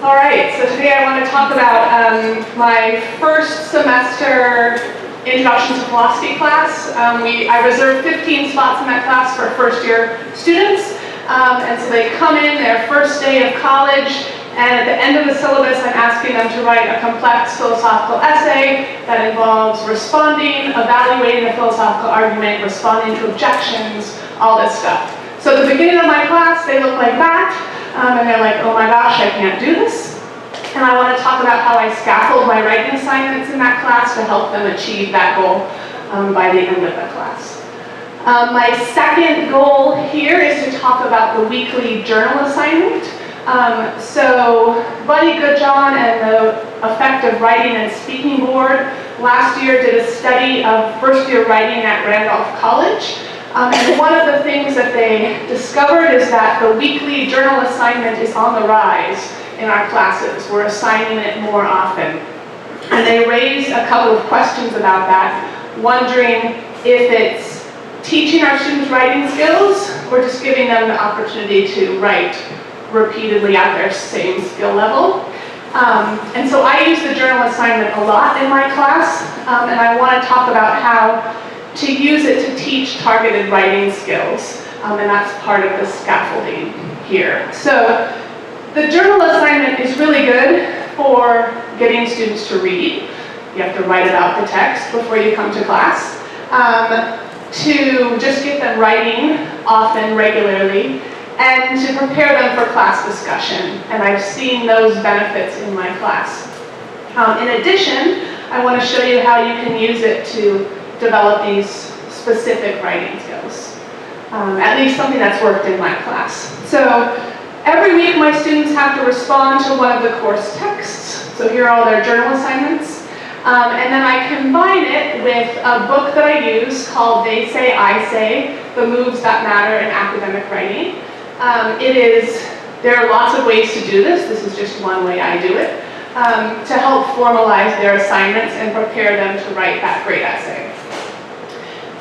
All right, so today I want to talk about my first semester Introduction to Philosophy class. I reserved 15 spots in that class for first year students, and so they come in their first day of college, and at the end of the syllabus I'm asking them to write a complex philosophical essay that involves responding, evaluating a philosophical argument, responding to objections, all this stuff. So at the beginning of my class they look like that. And they're like, oh my gosh, I can't do this. And I want to talk about how I scaffold my writing assignments in that class to help them achieve that goal by the end of the class. My second goal here is to talk about the weekly journal assignment. So Buddy Goodjohn and the Effective Writing and Speaking Board last year did a study of first year writing at Randolph College. And one of the things that they discovered is that the weekly journal assignment is on the rise in our classes. We're assigning it more often. And they raised a couple of questions about that, wondering if it's teaching our students writing skills or just giving them the opportunity to write repeatedly at their same skill level. And so I use the journal assignment a lot in my class, and I want to talk about how to use it to teach targeted writing skills, and that's part of the scaffolding here. So the journal assignment is really good for getting students to read. You have to write about the text before you come to class, to just get them writing often, regularly, and to prepare them for class discussion. And I've seen those benefits in my class. In addition, I want to show you how you can use it to develop these specific writing skills, at least something that's worked in my class. So every week my students have to respond to one of the course texts. So here are all their journal assignments. And then I combine it with a book that I use called They Say, I Say, The Moves That Matter in Academic Writing. There are lots of ways to do this. This is just one way I do it, to help formalize their assignments and prepare them to write that great essay.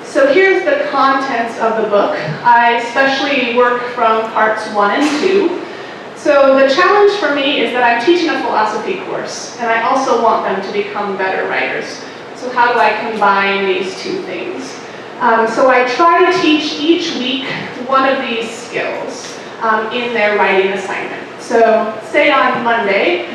So here's the contents of the book. I especially work from parts 1 and 2. So the challenge for me is that I'm teaching a philosophy course, and I also want them to become better writers. So how do I combine these two things? So I try to teach each week one of these skills in their writing assignment. So say on Monday,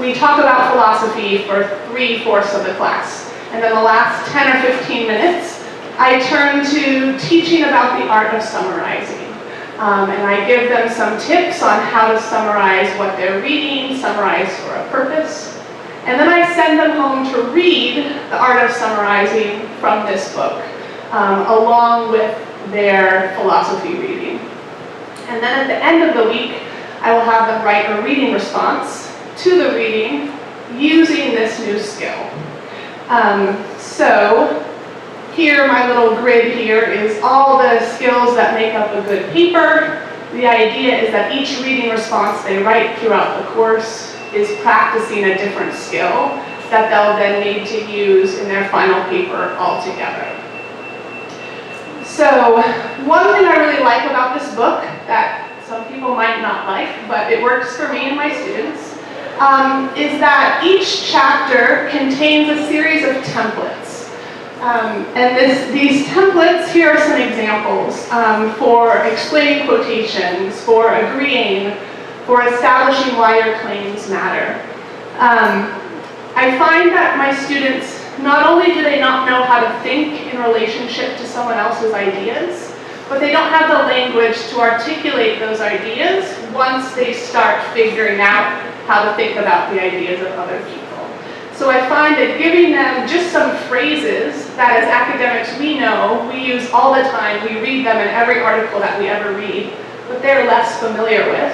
we talk about philosophy for 3/4 of the class. And then the last 10 or 15 minutes, I turn to teaching about the art of summarizing. And I give them some tips on how to summarize what they're reading, summarize for a purpose. And then I send them home to read The Art of Summarizing from this book, along with their philosophy reading. And then at the end of the week, I will have them write a reading response to the reading using this new skill. So here, my little grid here is all the skills that make up a good paper. The idea is that each reading response they write throughout the course is practicing a different skill that they'll then need to use in their final paper altogether. So one thing I really like about this book that some people might not like, but it works for me and my students, is that each chapter contains a series of templates. And these templates, here are some examples for explaining quotations, for agreeing, for establishing why your claims matter. I find that my students, not only do they not know how to think in relationship to someone else's ideas, but they don't have the language to articulate those ideas once they start figuring out how to think about the ideas of other people. So I find that giving them just some phrases that as academics we know, we use all the time, we read them in every article that we ever read, but they're less familiar with.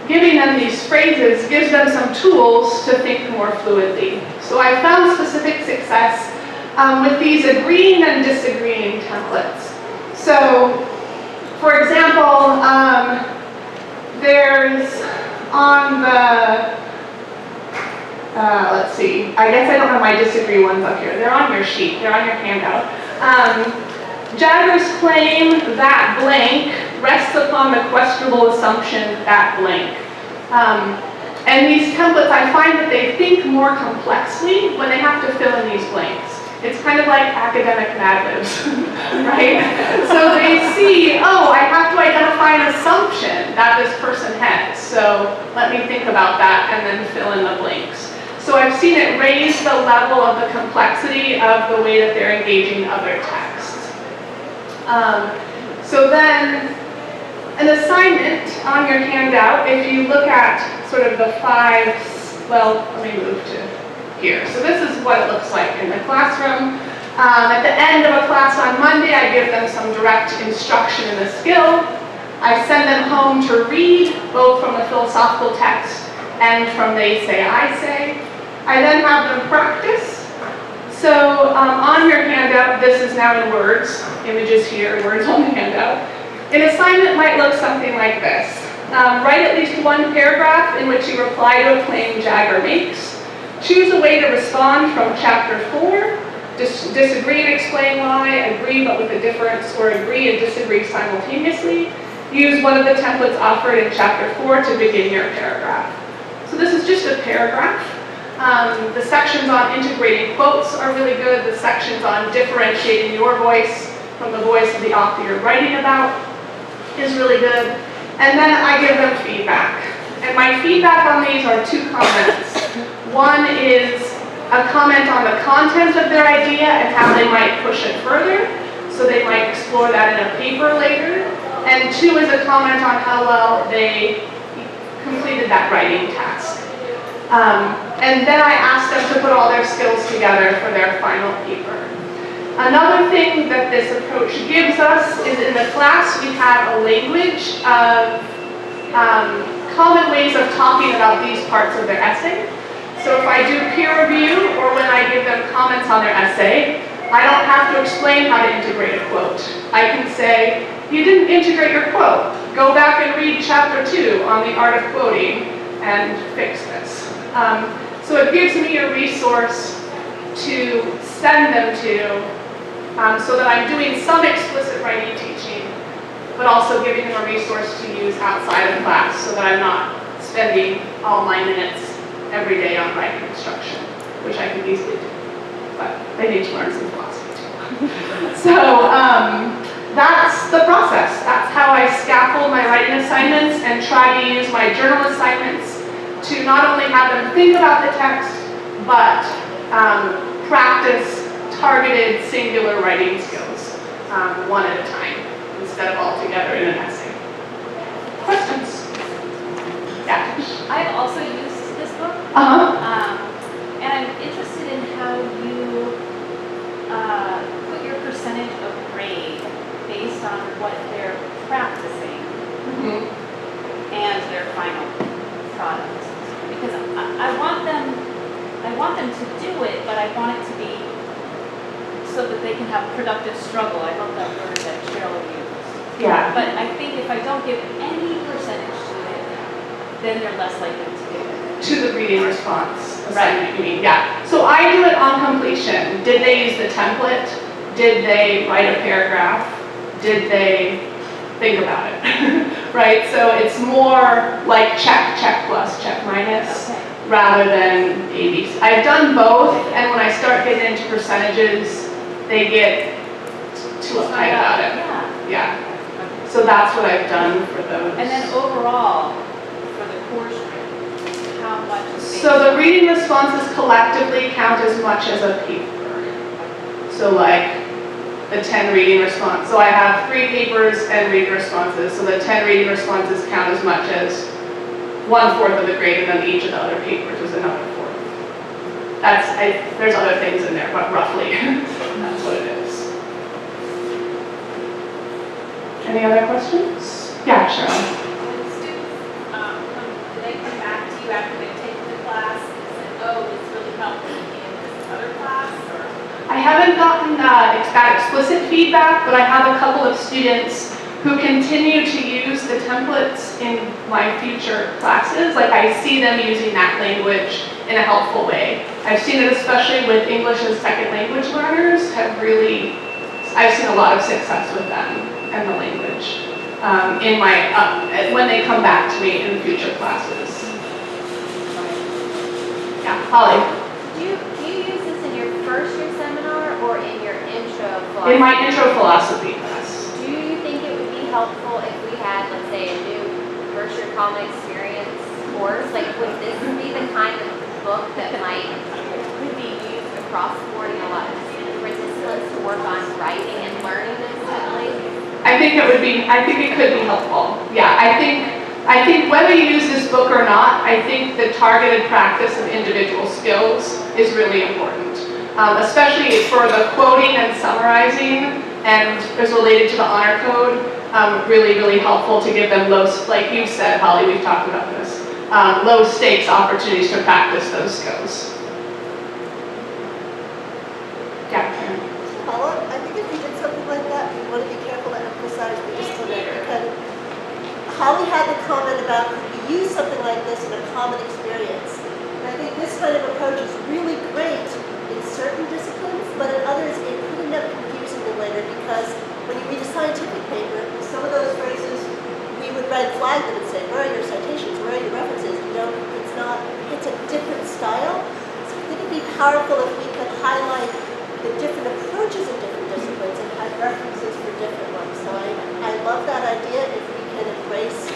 Giving them these phrases gives them some tools to think more fluidly. So I found specific success with these agreeing and disagreeing templates. So, for example, there's on the let's see, I guess I don't have my disagree ones up here. They're on your sheet, they're on your handout. Jagger's claim that blank rests upon the questionable assumption that blank. And these templates, I find that they think more complexly when they have to fill in these blanks. It's kind of like academic Mad Libs, right? So they see, oh, I have to identify an assumption that this person has. So let me think about that and then fill in the blanks. So I've seen it raise the level of the complexity of the way that they're engaging other texts. So then, an assignment on your handout, if you look at sort of the 5, well, let me move to here. So this is what it looks like in the classroom. At the end of a class on Monday, I give them some direct instruction in the skill. I send them home to read, both from the philosophical text and from They Say, I Say. I then have them practice. So on your handout, this is now in words, images here, words on the handout. An assignment might look something like this. Write at least one paragraph in which you reply to a claim Jagger makes. Choose a way to respond from chapter 4. Disagree and explain why, agree but with a difference, or agree and disagree simultaneously. Use one of the templates offered in chapter 4 to begin your paragraph. So this is just a paragraph. The sections on integrating quotes are really good. The sections on differentiating your voice from the voice of the author you're writing about is really good. And then I give them feedback. And my feedback on these are 2 comments. One is a comment on the content of their idea and how they might push it further. So they might explore that in a paper later. And 2 is a comment on how well they completed that writing task. And then I ask them to put all their skills together for their final paper. Another thing that this approach gives us is in the class we have a language of common ways of talking about these parts of their essay. So if I do peer review or when I give them comments on their essay, I don't have to explain how to integrate a quote. I can say, you didn't integrate your quote. Go back and read chapter 2 on the art of quoting and fix this. So it gives me a resource to send them to so that I'm doing some explicit writing teaching, but also giving them a resource to use outside of class so that I'm not spending all my minutes every day on writing instruction, which I can easily do, but they need to learn some philosophy too. So that's the process. That's how I scaffold my writing assignments and try to use my journal assignments to not only have them think about the text, but practice targeted singular writing skills, one at a time, instead of all together in an essay. Questions? Yeah. I've also used this book, and I'm interested in how you put your percentage of grade based on what they're practicing and their final product. Because I want them to do it, but I want it to be so that they can have productive struggle. I love that word that Cheryl used. Yeah. But I think if I don't give any percentage to it, then they're less likely to do it. To the reading response assignment, you mean? Yeah. So I do it on completion. Did they use the template? Did they write a paragraph? Did they think about it? Right? So it's more like check, check plus, check minus, rather than ABC. I've done both, and when I start getting into percentages, they get too uptight about it. Yeah. So that's what I've done for those. And then overall, for the course grade, how much is So the reading responses collectively count as much as a paper. So like the 10 reading response. So I have 3 papers and reading responses. So the 10 reading responses count as much as 1/4 of the grade, and then each of the other papers is another 4. There's other things in there, but roughly that's what it is. Any other questions? Yeah, Cheryl. When students do they come back to you after they've taken the class and said, oh, this really helped me in this other class? Or? I haven't gotten that explicit feedback, but I have a couple of students who continue to use the templates in my future classes. Like I see them using that language in a helpful way. I've seen it especially with English as second language learners. I've seen a lot of success with them and the language in my when they come back to me in future classes. Yeah, Holly. Do you use this in your first year seminar or in your intro philosophy? In my intro philosophy class. Do you think it would be helpful if we had, let's say, a new first year common experience course? Like, would this be the kind of book that could be used across the board in a lot of different disciplines to work on writing and learning this technically? I think it could be helpful. Yeah, I think whether you use this book or not, I think the targeted practice of individual skills is really important. Especially for the quoting and summarizing, and is related to the honor code, really, really helpful to give them low, like you said, Holly, we've talked about this, low stakes opportunities to practice those skills. Yeah, Karen. Paula, I think if we did something like that, we want to be careful to emphasize the discipline, because Holly had the comment about could we use something like this in a common experience. And I think this kind of approach is really great in certain disciplines, but in others it could end up confusing them later, because when you read a scientific paper, some of those phrases we would red flag them and say, where are your citations, where are your references? It's a different style. So I think it'd be powerful if we could highlight the different approaches in different disciplines and have references for different ones. So I love that idea if we can embrace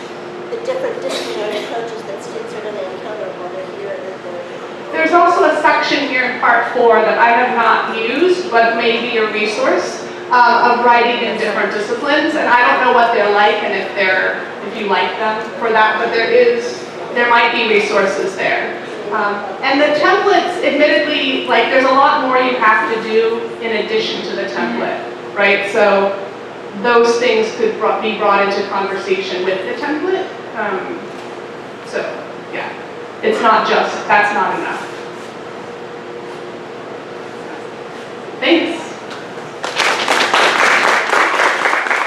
the different disciplinary approaches that students are going to encounter while they're here and there. There's also a section here in part 4 that I have not used, but may be a resource of writing in different disciplines. And I don't know what they're like and if you like them for that, but there might be resources there. And the templates, admittedly, like there's a lot more you have to do in addition to the template, right? So those things could be brought into conversation with the template. So yeah, that's not enough. Thanks.